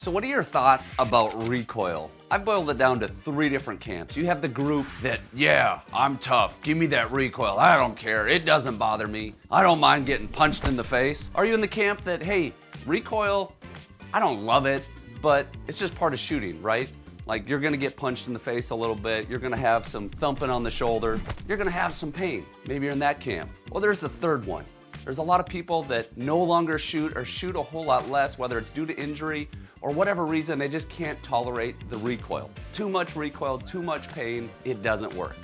So what are your thoughts about recoil? I've boiled it down to 3 different camps. You have the group that, yeah, I'm tough, give me that recoil, I don't care, it doesn't bother me, I don't mind getting punched in the face. Are you in the camp that, hey, recoil, I don't love it, but it's just part of shooting, right? Like, you're gonna get punched in the face a little bit, you're gonna have some thumping on the shoulder, you're gonna have some pain. Maybe you're in that camp. Well, there's the third one. There's a lot of people that no longer shoot or shoot a whole lot less, whether it's due to injury or whatever reason, they just can't tolerate the recoil. Too much recoil, too much pain, it doesn't work.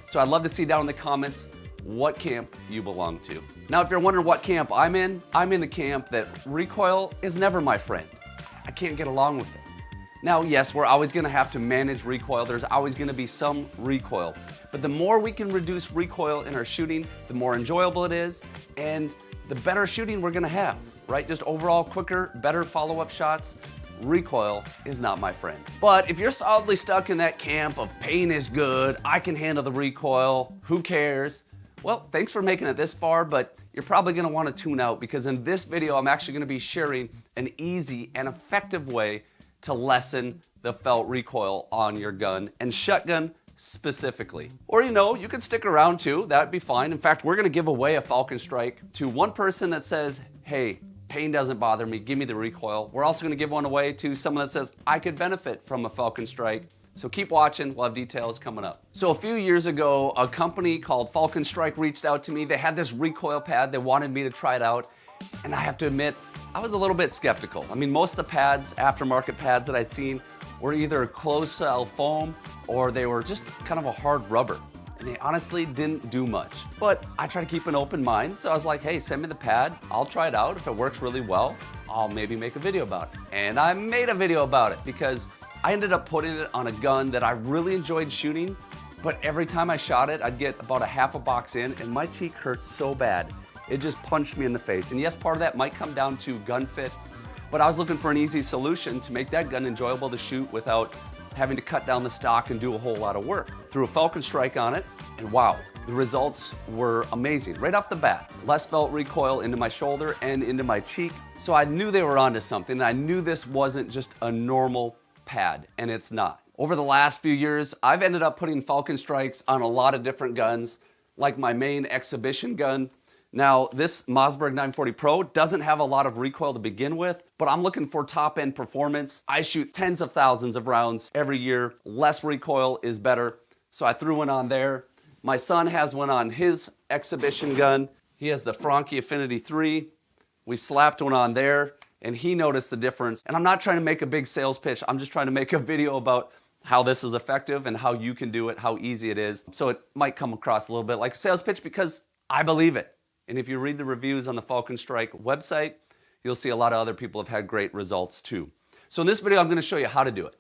So I'd love to see down in the comments what camp you belong to. Now, if you're wondering what camp I'm in the camp that recoil is never my friend. I can't get along with it. Now, yes, we're always gonna have to manage recoil. There's always gonna be some recoil. But the more we can reduce recoil in our shooting, the more enjoyable it is, and the better shooting we're gonna have, right? Just overall quicker, better follow-up shots. Recoil is not my friend. But if you're solidly stuck in that camp of pain is good, I can handle the recoil, who cares? Well, thanks for making it this far, but you're probably gonna wanna tune out because in this video, I'm actually gonna be sharing an easy and effective way to lessen the felt recoil on your gun and shotgun specifically. Or you could stick around too, that'd be fine. In fact, we're gonna give away a Falcon Strike to one person that says, hey, pain doesn't bother me, give me the recoil. We're also gonna give one away to someone that says, I could benefit from a Falcon Strike. So keep watching, we'll have details coming up. So a few years ago, a company called Falcon Strike reached out to me. They had this recoil pad, they wanted me to try it out. And I have to admit, I was a little bit skeptical. I mean, most of the pads, aftermarket pads that I'd seen, were either closed cell foam or they were just kind of a hard rubber. And they honestly didn't do much. But I try to keep an open mind, so I was like, hey, send me the pad, I'll try it out. If it works really well, I'll maybe make a video about it. And I made a video about it because I ended up putting it on a gun that I really enjoyed shooting, but every time I shot it, I'd get about a half a box in and my cheek hurt so bad. It just punched me in the face. And yes, part of that might come down to gun fit, but I was looking for an easy solution to make that gun enjoyable to shoot without having to cut down the stock and do a whole lot of work. Threw a Falcon Strike on it, and wow, the results were amazing. Right off the bat, less felt recoil into my shoulder and into my cheek. So I knew they were onto something, and I knew this wasn't just a normal pad, and it's not. Over the last few years, I've ended up putting Falcon Strikes on a lot of different guns, like my main exhibition gun. Now, this Mossberg 940 Pro doesn't have a lot of recoil to begin with, but I'm looking for top-end performance. I shoot tens of thousands of rounds every year. Less recoil is better, so I threw one on there. My son has one on his exhibition gun. He has the Franchi Affinity 3. We slapped one on there, and he noticed the difference. And I'm not trying to make a big sales pitch. I'm just trying to make a video about how this is effective and how you can do it, how easy it is. So it might come across a little bit like a sales pitch because I believe it. And if you read the reviews on the Falcon Strike website, you'll see a lot of other people have had great results too. So in this video, I'm gonna show you how to do it.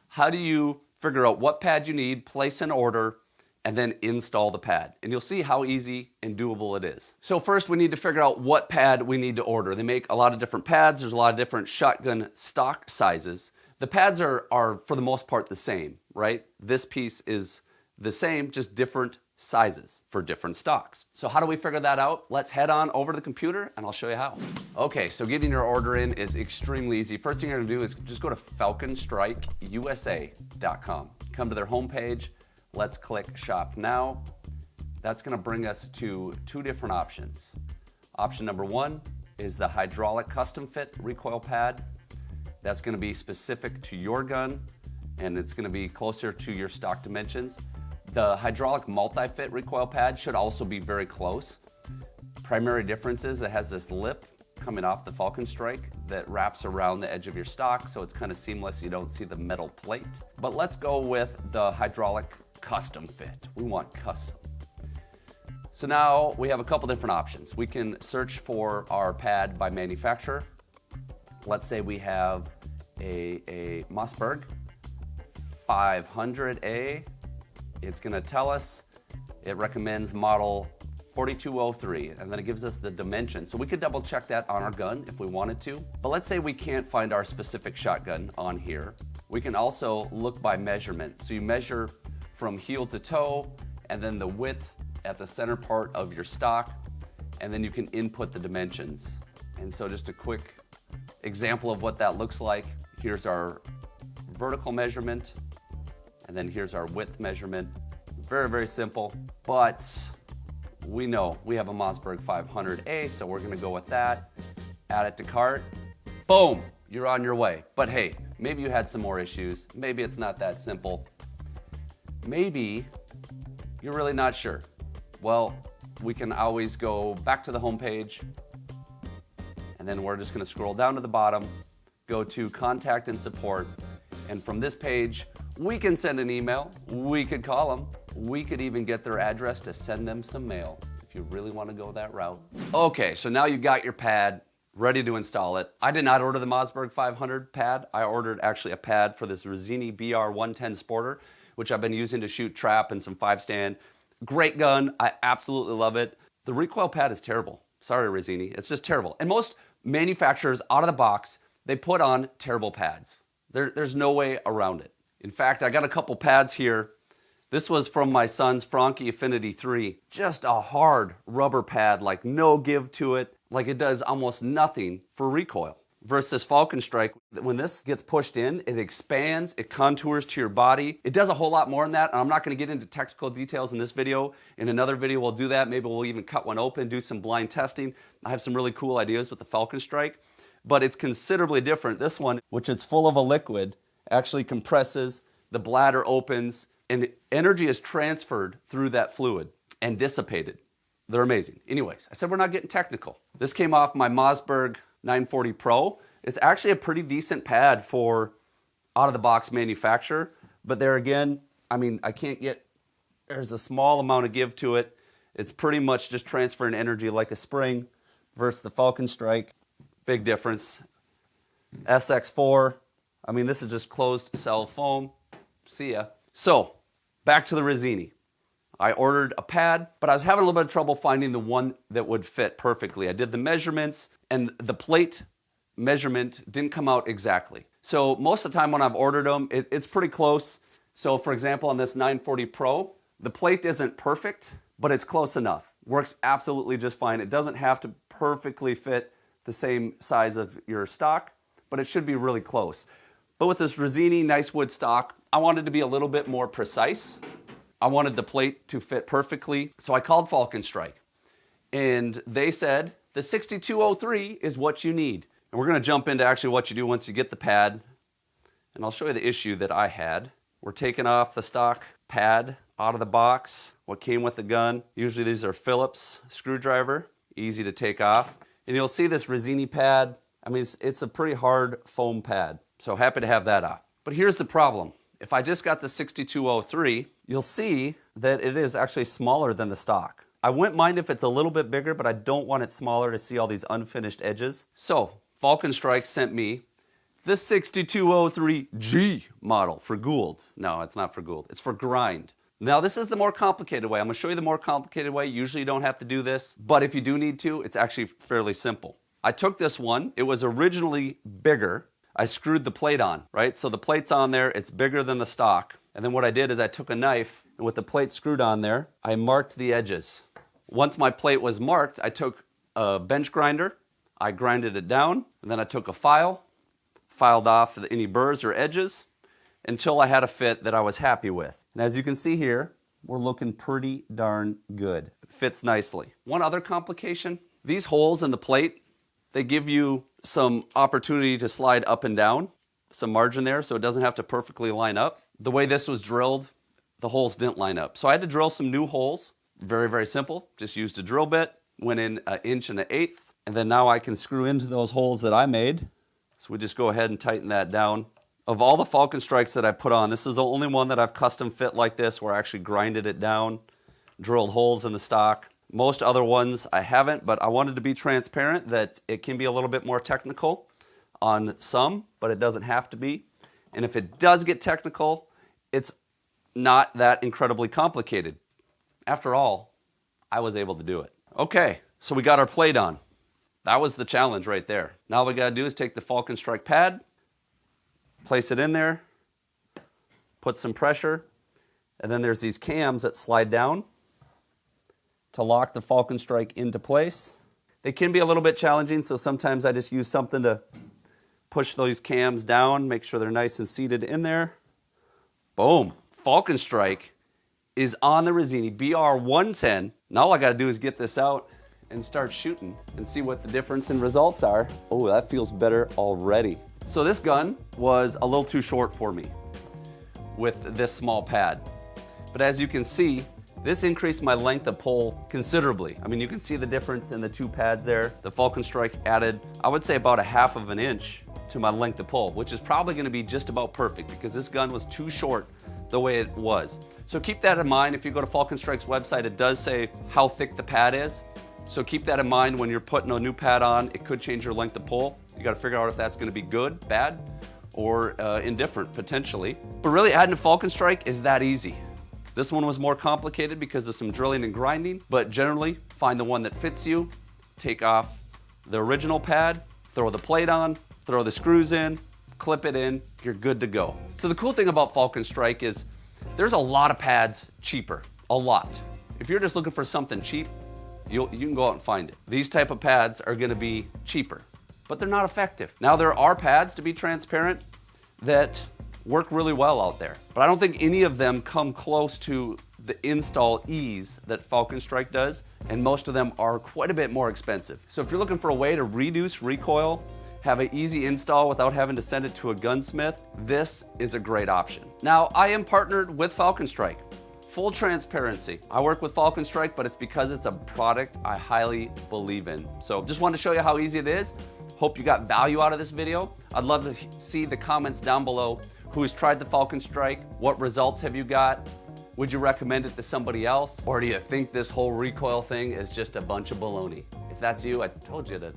How do you figure out what pad you need, place an order, and then install the pad? And you'll see how easy and doable it is. So first, we need to figure out what pad we need to order. They make a lot of different pads. There's a lot of different shotgun stock sizes. The pads are for the most part the same, right? This piece is the same, just different sizes for different stocks. So how do we figure that out? Let's head on over to the computer and I'll show you how. Okay, so getting your order in is extremely easy. First thing you're gonna do is just go to falconstrikeusa.com. Come to their homepage. Let's click Shop Now. That's gonna bring us to 2 different options. Option number 1 is the hydraulic custom fit recoil pad. That's gonna be specific to your gun and it's gonna be closer to your stock dimensions. The hydraulic multi-fit recoil pad should also be very close. Primary difference is it has this lip coming off the Falcon Strike that wraps around the edge of your stock, so it's kind of seamless, you don't see the metal plate. But let's go with the hydraulic custom fit. We want custom. So now we have a couple different options. We can search for our pad by manufacturer. Let's say we have a Mossberg 500A. It's gonna tell us, it recommends model 4203, and then it gives us the dimension. So we could double check that on our gun if we wanted to. But let's say we can't find our specific shotgun on here. We can also look by measurement. So you measure from heel to toe, and then the width at the center part of your stock, and then you can input the dimensions. And so just a quick example of what that looks like. Here's our vertical measurement, and then here's our width measurement. Very, very simple, but we know we have a Mossberg 500A, so we're gonna go with that. Add it to cart. Boom, you're on your way. But hey, maybe you had some more issues. Maybe it's not that simple. Maybe you're really not sure. Well, we can always go back to the home page, and then we're just gonna scroll down to the bottom, go to contact and support, and from this page, we can send an email, we could call them, we could even get their address to send them some mail if you really want to go that route. Okay, so now you got your pad ready to install it. I did not order the Mossberg 500 pad. I ordered actually a pad for this Rizzini BR110 Sporter, which I've been using to shoot trap and some 5-stand. Great gun, I absolutely love it. The recoil pad is terrible. Sorry, Rizzini, it's just terrible. And most manufacturers out of the box, they put on terrible pads. There's no way around it. In fact, I got a couple pads here. This was from my son's Franchi Affinity 3. Just a hard rubber pad, like no give to it, like it does almost nothing for recoil. Versus Falcon Strike, when this gets pushed in, it expands, it contours to your body. It does a whole lot more than that, and I'm not gonna get into technical details in this video. In another video, we'll do that. Maybe we'll even cut one open, do some blind testing. I have some really cool ideas with the Falcon Strike, but it's considerably different. This one, which is full of a liquid, actually compresses, the bladder opens, and energy is transferred through that fluid and dissipated. They're amazing. Anyways, I said we're not getting technical. This came off my Mossberg 940 Pro. It's actually a pretty decent pad for out-of-the-box manufacturer, but there again, I mean, there's a small amount of give to it. It's pretty much just transferring energy like a spring versus the Falcon Strike. Big difference. SX4, I mean, this is just closed cell foam. See ya. So, back to the Rizzini. I ordered a pad, but I was having a little bit of trouble finding the one that would fit perfectly. I did the measurements, and the plate measurement didn't come out exactly. So most of the time when I've ordered them, it's pretty close. So for example, on this 940 Pro, the plate isn't perfect, but it's close enough. Works absolutely just fine. It doesn't have to perfectly fit the same size of your stock, but it should be really close. But with this Rizzini nice wood stock, I wanted to be a little bit more precise. I wanted the plate to fit perfectly, so I called Falcon Strike. And they said, the 6203 is what you need. And we're gonna jump into actually what you do once you get the pad. And I'll show you the issue that I had. We're taking off the stock pad out of the box, what came with the gun. Usually these are Phillips screwdriver, easy to take off. And you'll see this Rizzini pad. I mean, it's a pretty hard foam pad. So happy to have that off. But here's the problem. If I just got the 6203, you'll see that it is actually smaller than the stock. I wouldn't mind if it's a little bit bigger, but I don't want it smaller to see all these unfinished edges. So Falcon Strike sent me the 6203G model for Gould. No, it's not for Gould. It's for grind. Now this is the more complicated way. I'm gonna show you the more complicated way. Usually you don't have to do this, but if you do need to, it's actually fairly simple. I took this one. It was originally bigger. I screwed the plate on, right? So the plate's on there, it's bigger than the stock. And then what I did is I took a knife, and with the plate screwed on there, I marked the edges. Once my plate was marked, I took a bench grinder, I grinded it down, and then I took a file, filed off any burrs or edges, until I had a fit that I was happy with. And as you can see here, we're looking pretty darn good. It fits nicely. One other complication, these holes in the plate, they give you some opportunity to slide up and down, some margin there, so it doesn't have to perfectly line up. The way this was drilled, the holes didn't line up. So I had to drill some new holes. Very, very simple. Just used a drill bit, went in 1 1/8 inches, and then now I can screw into those holes that I made. So we just go ahead and tighten that down. Of all the Falcon Strikes that I put on, this is the only one that I've custom fit like this, where I actually grinded it down, drilled holes in the stock. Most other ones I haven't, but I wanted to be transparent that it can be a little bit more technical on some, but it doesn't have to be. And if it does get technical, it's not that incredibly complicated. After all, I was able to do it. Okay, so we got our plate on. That was the challenge right there. Now all we gotta do is take the Falcon Strike pad, place it in there, put some pressure, and then there's these cams that slide down to lock the Falcon Strike into place. They can be a little bit challenging, so sometimes I just use something to push those cams down, make sure they're nice and seated in there. Boom. Falcon Strike is on the Rizzini BR110. Now all I gotta do is get this out and start shooting and see what the difference in results are. Oh, that feels better already. So this gun was a little too short for me with this small pad. But as you can see, this increased my length of pull considerably. I mean, you can see the difference in the two pads there. The Falcon Strike added, I would say, about 1/2 of an inch to my length of pull, which is probably gonna be just about perfect because this gun was too short the way it was. So keep that in mind. If you go to Falcon Strike's website, it does say how thick the pad is. So keep that in mind when you're putting a new pad on. It could change your length of pull. You gotta figure out if that's gonna be good, bad, or indifferent, potentially. But really adding a Falcon Strike is that easy. This one was more complicated because of some drilling and grinding, but generally find the one that fits you, take off the original pad, throw the plate on, throw the screws in, clip it in, you're good to go. So the cool thing about Falcon Strike is there's a lot of pads cheaper, a lot. If you're just looking for something cheap, you can go out and find it. These type of pads are gonna be cheaper, but they're not effective. Now there are pads, to be transparent, that work really well out there, but I don't think any of them come close to the install ease that Falcon Strike does, and most of them are quite a bit more expensive. So if you're looking for a way to reduce recoil, have an easy install without having to send it to a gunsmith, this is a great option. Now, I am partnered with Falcon Strike. Full transparency. I work with Falcon Strike, but it's because it's a product I highly believe in. So just wanted to show you how easy it is. Hope you got value out of this video. I'd love to see the comments down below. Who has tried the Falcon Strike? What results have you got? Would you recommend it to somebody else? Or do you think this whole recoil thing is just a bunch of baloney? If that's you, I told you to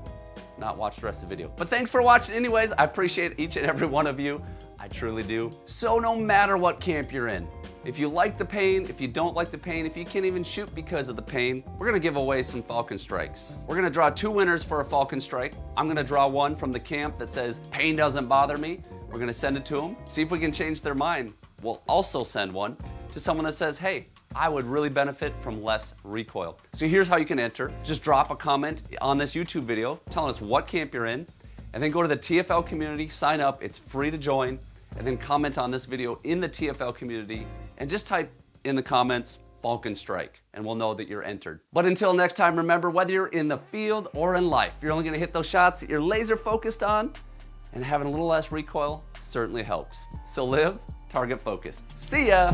not watch the rest of the video. But thanks for watching anyways. I appreciate each and every one of you. I truly do. So no matter what camp you're in, if you like the pain, if you don't like the pain, if you can't even shoot because of the pain, we're gonna give away some Falcon Strikes. We're gonna draw 2 winners for a Falcon Strike. I'm gonna draw one from the camp that says, pain doesn't bother me. We're gonna send it to them, see if we can change their mind. We'll also send one to someone that says, hey, I would really benefit from less recoil. So here's how you can enter. Just drop a comment on this YouTube video telling us what camp you're in, and then go to the TFL community, sign up, it's free to join, and then comment on this video in the TFL community, and just type in the comments, Falcon Strike, and we'll know that you're entered. But until next time, remember, whether you're in the field or in life, you're only gonna hit those shots that you're laser focused on, and having a little less recoil certainly helps. So live target focused. See ya!